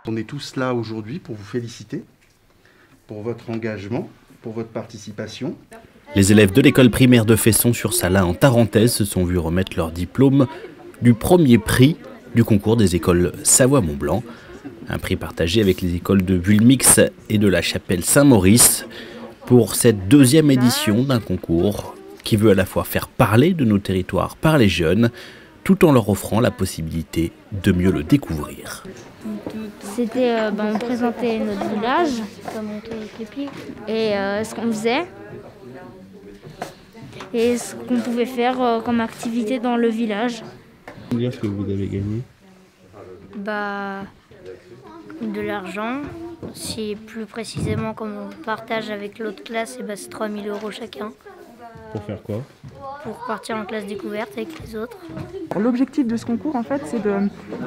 On est tous là aujourd'hui pour vous féliciter, pour votre engagement, pour votre participation. Les élèves de l'école primaire de Fesson-sur-Salins en Tarentaise se sont vus remettre leur diplôme du premier prix du concours des écoles Savoie-Mont-Blanc. Un prix partagé avec les écoles de Vulmix et de la Chapelle Saint-Maurice pour cette deuxième édition d'un concours qui veut à la fois faire parler de nos territoires par les jeunes, tout en leur offrant la possibilité de mieux le découvrir. C'était, on présentait notre village et ce qu'on faisait et ce qu'on pouvait faire comme activité dans le village. Dire ce que vous avez gagné. De l'argent. Si plus précisément comme on partage avec l'autre classe, c'est 3 000 € chacun. Pour faire quoi? Pour partir en classe découverte avec les autres. L'objectif de ce concours, en fait, c'est de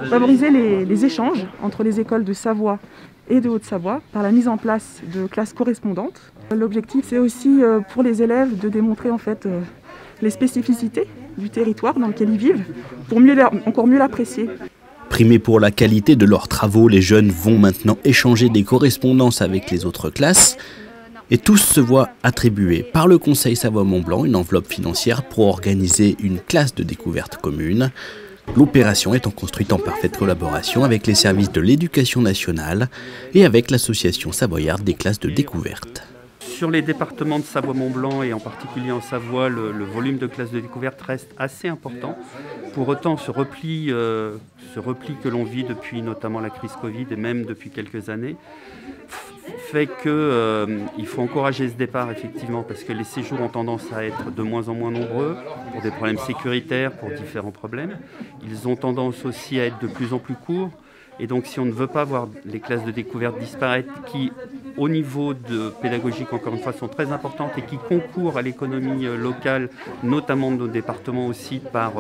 favoriser les échanges entre les écoles de Savoie et de Haute-Savoie par la mise en place de classes correspondantes. L'objectif, c'est aussi pour les élèves de démontrer en fait les spécificités du territoire dans lequel ils vivent pour encore mieux l'apprécier. Primés pour la qualité de leurs travaux, les jeunes vont maintenant échanger des correspondances avec les autres classes. Et tous se voient attribuer par le Conseil Savoie-Mont-Blanc une enveloppe financière pour organiser une classe de découverte commune. L'opération étant construite en parfaite collaboration avec les services de l'éducation nationale et avec l'association savoyarde des classes de découverte. Sur les départements de Savoie-Mont-Blanc et en particulier en Savoie, le volume de classes de découverte reste assez important. Pour autant, ce repli que l'on vit depuis notamment la crise Covid et même depuis quelques années, fait qu'il faut encourager ce départ effectivement parce que les séjours ont tendance à être de moins en moins nombreux pour des problèmes sécuritaires, pour différents problèmes. Ils ont tendance aussi à être de plus en plus courts et donc si on ne veut pas voir les classes de découverte disparaître qui au niveau de pédagogique encore une fois sont très importantes et qui concourent à l'économie locale, notamment de nos départements aussi par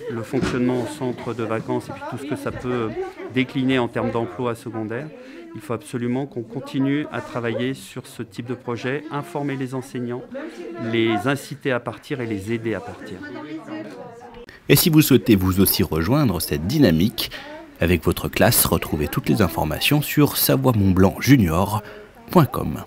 le fonctionnement au centre de vacances et puis tout ce que ça peut décliner en termes d'emploi secondaire. Il faut absolument qu'on continue à travailler sur ce type de projet, informer les enseignants, les inciter à partir et les aider à partir. Et si vous souhaitez vous aussi rejoindre cette dynamique, avec votre classe, retrouvez toutes les informations sur savoiemontblancjunior.com.